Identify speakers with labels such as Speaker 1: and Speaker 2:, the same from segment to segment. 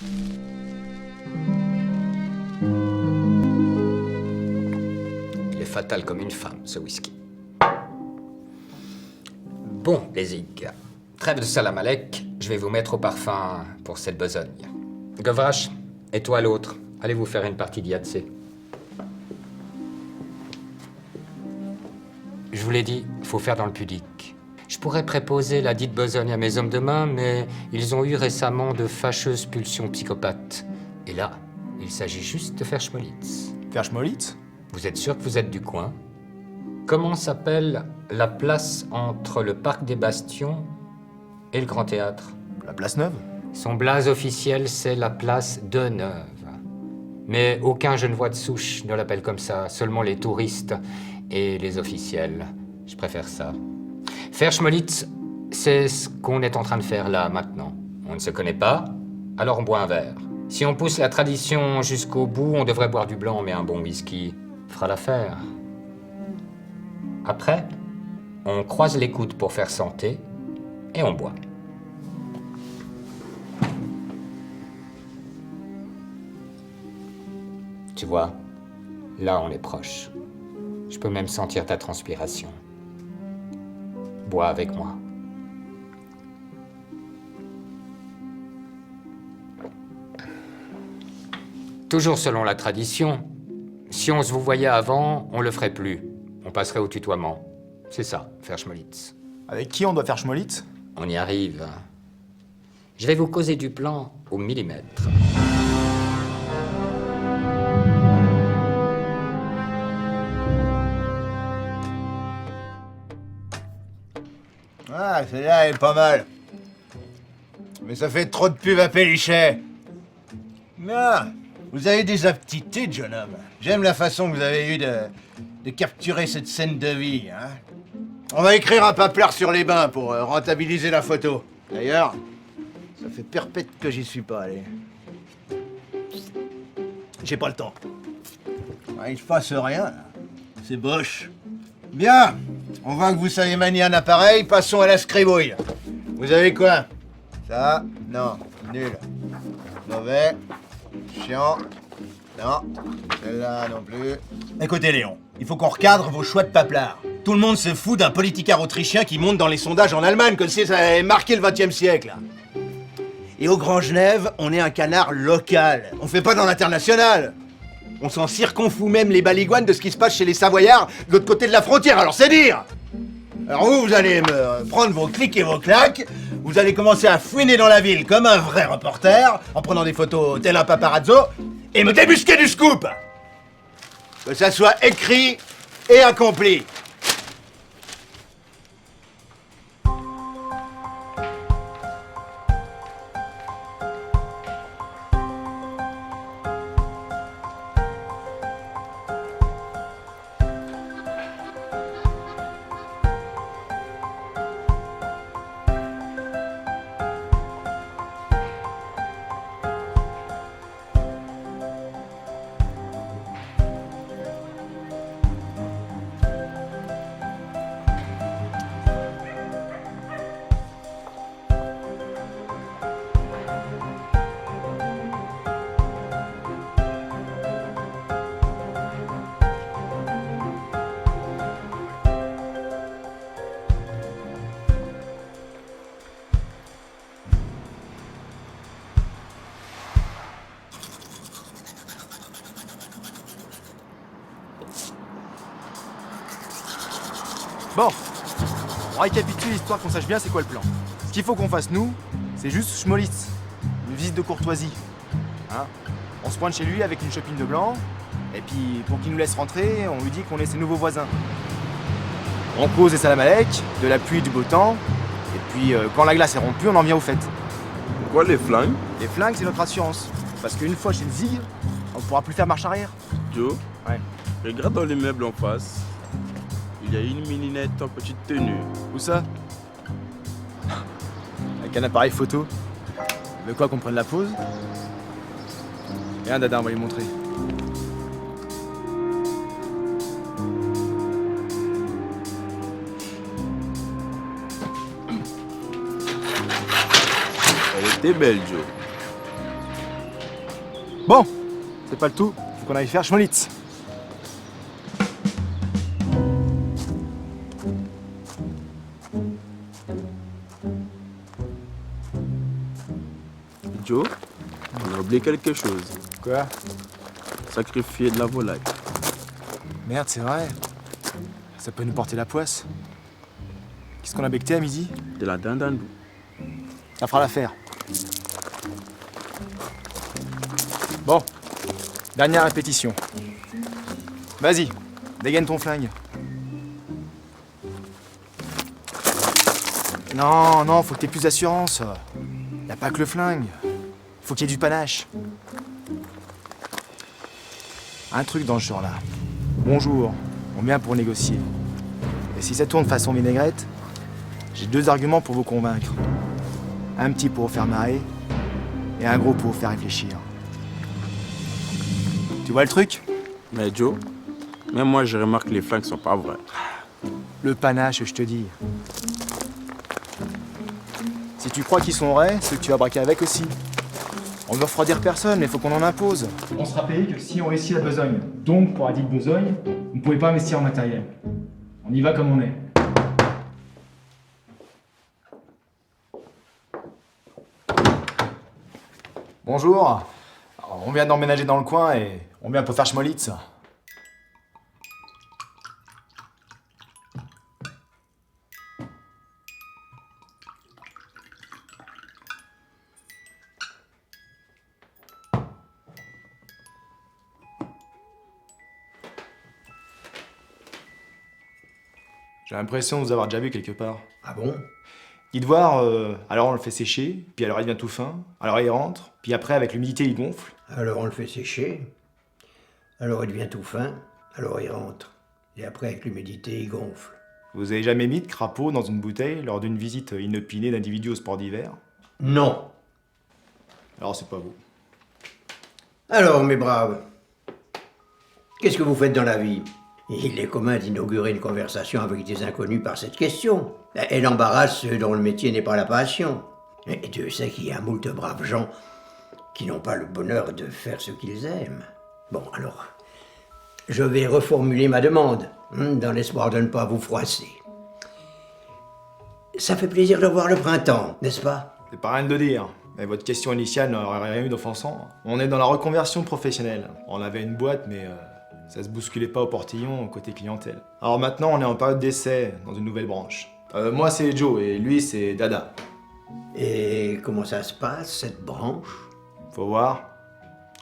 Speaker 1: Il est fatal comme une femme, ce whisky. Bon, les zigs. Trêve de salam alek, je vais vous mettre au parfum pour cette besogne. Govrache, et toi l'autre, allez vous faire une partie d'Yatsé. Je vous l'ai dit, il faut faire dans le pudique. Je pourrais préposer la dite besogne à mes hommes de main, mais ils ont eu récemment de fâcheuses pulsions psychopathes. Et là, il s'agit juste de faire schmolitz.
Speaker 2: Faire schmolitz?
Speaker 1: Vous êtes sûr que vous êtes du coin? Comment s'appelle la place entre le Parc des Bastions et le Grand Théâtre?
Speaker 2: La place Neuve?
Speaker 1: Son blaze officiel, c'est la place de Neuve. Mais aucun genevois de souche ne l'appelle comme ça, seulement les touristes et les officiels. Je préfère ça. Faire schmolitz, c'est ce qu'on est en train de faire là, maintenant. On ne se connaît pas, alors on boit un verre. Si on pousse la tradition jusqu'au bout, on devrait boire du blanc, mais un bon whisky fera l'affaire. Après, on croise les coudes pour faire santé et on boit. Tu vois, là on est proche. Je peux même sentir ta transpiration. Bois avec moi. Toujours selon la tradition, si on se vous voyait avant, on le ferait plus. On passerait au tutoiement. C'est ça, faire schmolitz.
Speaker 2: Avec qui on doit faire schmolitz?
Speaker 1: On y arrive. Je vais vous causer du plan au millimètre.
Speaker 3: Ah, celle-là, elle est pas mal. Mais ça fait trop de pub à Pélichet. Non, vous avez des aptitudes, jeune homme. J'aime la façon que vous avez eue de capturer cette scène de vie, hein. On va écrire un paplard sur les bains pour rentabiliser la photo. D'ailleurs, ça fait perpète que j'y suis pas allé. J'ai pas le temps. Ouais, il se passe rien, là. C'est boche. Bien, on voit que vous savez manier un appareil, passons à la scribouille. Vous avez quoi? Ça? Non, nul. Mauvais. Chiant. Non. Celle-là non plus. Écoutez Léon, il faut qu'on recadre vos choix de paplard. Tout le monde se fout d'un politicard autrichien qui monte dans les sondages en Allemagne, comme si ça avait marqué le XXe siècle. Et au Grand Genève, on est un canard local. On fait pas dans l'international. On s'en circonfout même les baligouanes de ce qui se passe chez les Savoyards de l'autre côté de la frontière, alors c'est dire. Alors vous allez me prendre vos clics et vos claques, vous allez commencer à fouiner dans la ville comme un vrai reporter, en prenant des photos tel un paparazzo, et me débusquer du scoop. Que ça soit écrit et accompli.
Speaker 2: Bon, on récapitule l'histoire qu'on sache bien c'est quoi le plan. Ce qu'il faut qu'on fasse nous, c'est juste schmolitz, une visite de courtoisie. Hein, on se pointe chez lui avec une chopine de blanc, et puis pour qu'il nous laisse rentrer, on lui dit qu'on est ses nouveaux voisins. On cause des salam alek, de la pluie et du beau temps, et puis quand la glace est rompue, on en vient aux fêtes.
Speaker 4: Pourquoi les flingues?
Speaker 2: Les flingues, c'est notre assurance. Parce qu'une fois chez le zig, on ne pourra plus faire marche arrière.
Speaker 4: Joe,
Speaker 2: Ouais.
Speaker 4: regarde dans l'immeuble en face. Il y a une mininette en petite tenue.
Speaker 2: Où ça? Avec un appareil photo. Tu veux quoi qu'on prenne la pause? Viens Dada, on va lui montrer.
Speaker 4: Elle était belle, Joe.
Speaker 2: Bon, c'est pas le tout. Faut qu'on aille faire Schmolitz.
Speaker 4: Joe, on a oublié quelque chose.
Speaker 2: Quoi?
Speaker 4: Sacrifier de la volaille.
Speaker 2: Merde, c'est vrai. Ça peut nous porter la poisse. Qu'est-ce qu'on a becté à midi?
Speaker 4: De la dindandou.
Speaker 2: Ça fera l'affaire. Bon, dernière répétition. Vas-y, dégaine ton flingue. Non, non, faut que t'aies plus d'assurance. Y a pas que le flingue. Faut qu'il y ait du panache. Un truc dans ce genre-là. Bonjour, on vient pour négocier. Et si ça tourne façon vinaigrette, j'ai 2 arguments pour vous convaincre. Un petit pour vous faire marrer, et un gros pour vous faire réfléchir. Tu vois le truc?
Speaker 4: Mais Joe, même moi je remarque que les flingues sont pas vraies.
Speaker 2: Le panache, je te dis. Si tu crois qu'ils sont vrais, ceux que tu vas braquer avec aussi. On ne veut refroidir personne, mais faut qu'on en impose. On sera payé que si on réussit la besogne. Donc, pour la dite besogne, vous ne pouvez pas investir en matériel. On y va comme on est. Bonjour. Alors, on vient d'emménager dans le coin et on vient pour faire Schmolitz. J'ai l'impression de vous avoir déjà vu quelque part.
Speaker 3: Ah bon?
Speaker 2: Dites voir, alors on le fait sécher, puis alors il devient tout fin, alors il rentre, puis après avec l'humidité il gonfle.
Speaker 3: Alors on le fait sécher, alors il devient tout fin, alors il rentre. Et après avec l'humidité il gonfle.
Speaker 2: Vous avez jamais mis de crapaud dans une bouteille lors d'une visite inopinée d'individus au sport d'hiver?
Speaker 3: Non.
Speaker 2: Alors c'est pas vous.
Speaker 3: Alors mes braves, qu'est-ce que vous faites dans la vie? Il est commun d'inaugurer une conversation avec des inconnus par cette question. Elle embarrasse ceux dont le métier n'est pas la passion. Et Dieu sait qu'il y a moult braves gens qui n'ont pas le bonheur de faire ce qu'ils aiment. Bon, alors, je vais reformuler ma demande, dans l'espoir de ne pas vous froisser. Ça fait plaisir de voir le printemps, n'est-ce pas?
Speaker 2: C'est pas rien de dire, mais votre question initiale n'aurait rien eu d'offensant. On est dans la reconversion professionnelle. On avait une boîte, mais ça se bousculait pas au portillon côté clientèle. Alors maintenant, on est en période d'essai dans une nouvelle branche. Moi, c'est Joe et lui, c'est Dada.
Speaker 3: Et comment ça se passe, cette branche?
Speaker 2: Faut voir.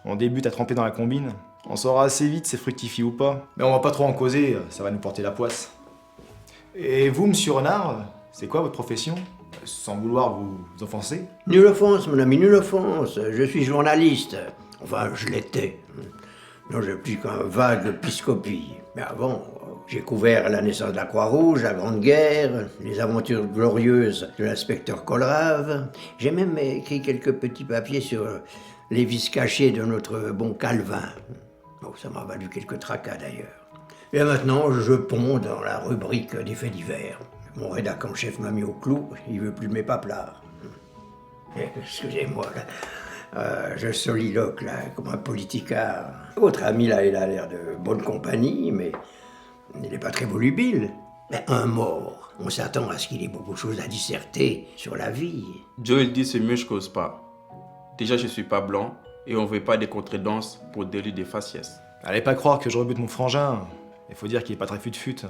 Speaker 2: On débute à tremper dans la combine. On saura assez vite si c'est fructifie ou pas. Mais on va pas trop en causer, ça va nous porter la poisse. Et vous, monsieur Renard, c'est quoi votre profession? Sans vouloir vous offenser.
Speaker 3: Nulle offense, mon ami, nulle offense. Je suis journaliste. Enfin, je l'étais. Non, j'ai plus qu'un vague piscopie. Mais avant, j'ai couvert la naissance de la Croix-Rouge, la Grande Guerre, les aventures glorieuses de l'inspecteur Colrave. J'ai même écrit quelques petits papiers sur les vices cachés de notre bon Calvin. Oh, ça m'a valu quelques tracas d'ailleurs. Et maintenant, je ponds dans la rubrique des faits divers. Mon rédac en chef m'a mis au clou, il veut plus de mes paplards. Excusez-moi, là. Je soliloque là, comme un politicard. Votre ami là, il a l'air de bonne compagnie, mais il n'est pas très volubile. Mais un mort, on s'attend à ce qu'il ait beaucoup de choses à disserter sur la vie.
Speaker 4: Joe il dit c'est mieux je cause pas. Déjà je suis pas blanc et on veut pas des contredanses pour délit des faciès.
Speaker 2: Allez pas croire que je rebute mon frangin. Il faut dire qu'il est pas très fut-fut.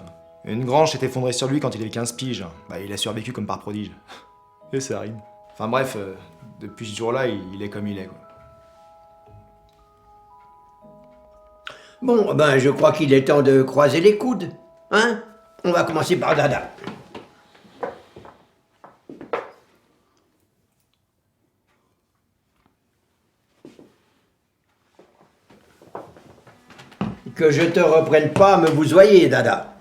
Speaker 2: Une grange s'est effondrée sur lui quand il avait 15 piges. Bah, il a survécu comme par prodige. Et ça rime. Enfin bref, depuis ce jour-là, il est comme il est, quoi.
Speaker 3: Bon, ben je crois qu'il est temps de croiser les coudes. Hein? On va commencer par Dada. Que je te reprenne pas à me vousoyer, Dada.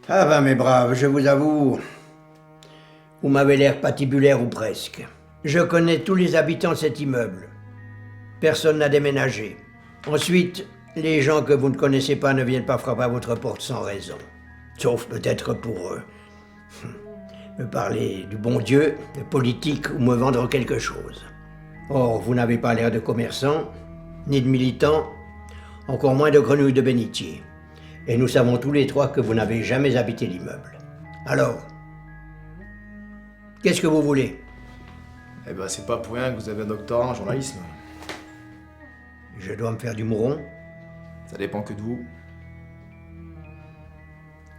Speaker 3: Ah ben mes braves, je vous avoue, vous m'avez l'air patibulaire ou presque. Je connais tous les habitants de cet immeuble. Personne n'a déménagé. Ensuite, les gens que vous ne connaissez pas ne viennent pas frapper à votre porte sans raison. Sauf peut-être pour me parler du bon Dieu, de politique ou me vendre quelque chose.
Speaker 5: Or, vous n'avez pas l'air de commerçant, ni de militant, encore moins de grenouille de bénitier. Et nous savons tous les trois que vous n'avez jamais habité l'immeuble. Alors, qu'est-ce que vous voulez?
Speaker 2: Eh ben, c'est pas pour rien que vous avez un doctorat en journalisme.
Speaker 5: Je dois me faire du mouron?
Speaker 2: Ça dépend que de vous.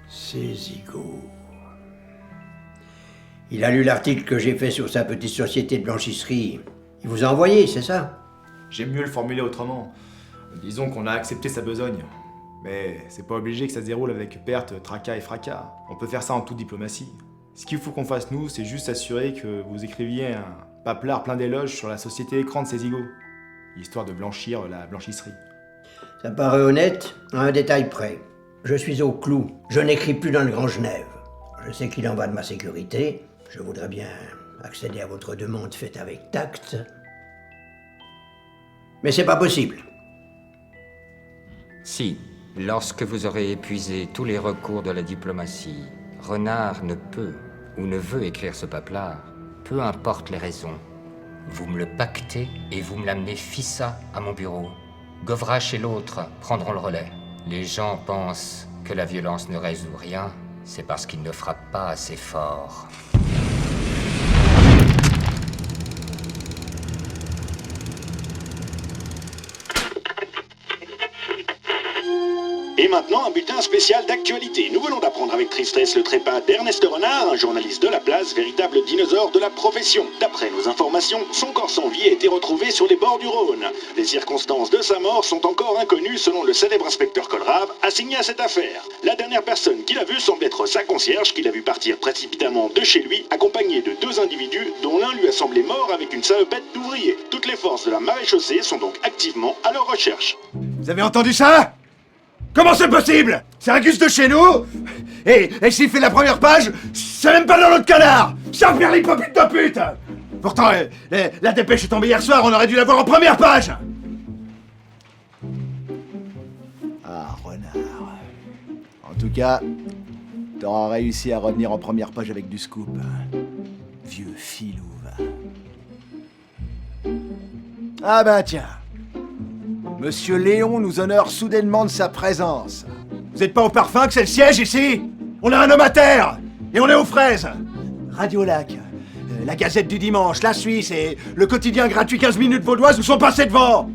Speaker 5: C'est Zigo. Il a lu l'article que j'ai fait sur sa petite société de blanchisserie. Il vous a envoyé, c'est ça?
Speaker 2: J'aime mieux le formuler autrement. Disons qu'on a accepté sa besogne. Mais c'est pas obligé que ça se déroule avec perte, tracas et fracas. On peut faire ça en toute diplomatie. Ce qu'il faut qu'on fasse nous, c'est juste s'assurer que vous écriviez un paplard plein d'éloges sur la société écran de Césigo, histoire de blanchir la blanchisserie.
Speaker 5: Ça paraît honnête, à un détail près. Je suis au clou. Je n'écris plus dans le Grand Genève. Je sais qu'il en va de ma sécurité. Je voudrais bien accéder à votre demande faite avec tact. Mais c'est pas possible.
Speaker 1: Si, lorsque vous aurez épuisé tous les recours de la diplomatie, Renard ne peut ou ne veut écrire ce paplard, peu importe les raisons. Vous me le pactez et vous me l'amenez fissa à mon bureau. Govrache et l'autre prendront le relais. Les gens pensent que la violence ne résout rien, c'est parce qu'ils ne frappent pas assez fort.
Speaker 6: Et maintenant, un bulletin spécial d'actualité. Nous venons d'apprendre avec tristesse le trépas d'Ernest Renard, un journaliste de la place, véritable dinosaure de la profession. D'après nos informations, son corps sans vie a été retrouvé sur les bords du Rhône. Les circonstances de sa mort sont encore inconnues selon le célèbre inspecteur Colrave, assigné à cette affaire. La dernière personne qu'il a vue semble être sa concierge, qu'il a vu partir précipitamment de chez lui, accompagné de deux individus dont l'un lui a semblé mort avec une salopette d'ouvrier. Toutes les forces de la maréchaussée sont donc activement à leur recherche.
Speaker 3: Vous avez entendu ça? Comment c'est possible? C'est un gus de chez nous? Et s'il fait la première page, c'est même pas dans notre canard! Jean-Pierre l'hypocrite de pute! Pourtant, la dépêche est tombée hier soir, on aurait dû l'avoir en première page! Ah, Renard. En tout cas, t'auras réussi à revenir en première page avec du scoop. Vieux filou, va. Ah bah tiens. Monsieur Léon nous honore soudainement de sa présence. Vous êtes pas au parfum que c'est le siège ici? On a un homme à terre! Et on est aux fraises! Radio Lac, la Gazette du Dimanche, la Suisse et le quotidien gratuit 15 minutes vaudoises nous sont passés devant!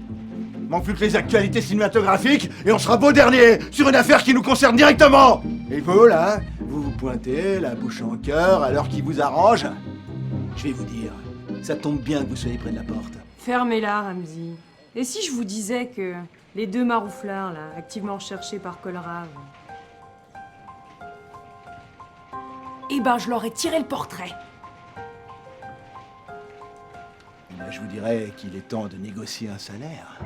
Speaker 3: Manque plus que les actualités cinématographiques et on sera beau dernier sur une affaire qui nous concerne directement! Et vous, là, vous vous pointez, la bouche en cœur, à l'heure qui vous arrange. Je vais vous dire, ça tombe bien que vous soyez près de la porte.
Speaker 7: Fermez-la, Ramzi. Et si je vous disais que les deux marouflards, là, activement recherchés par Colrave... Eh ben, je leur ai tiré le portrait.
Speaker 3: Et là, je vous dirais qu'il est temps de négocier un salaire.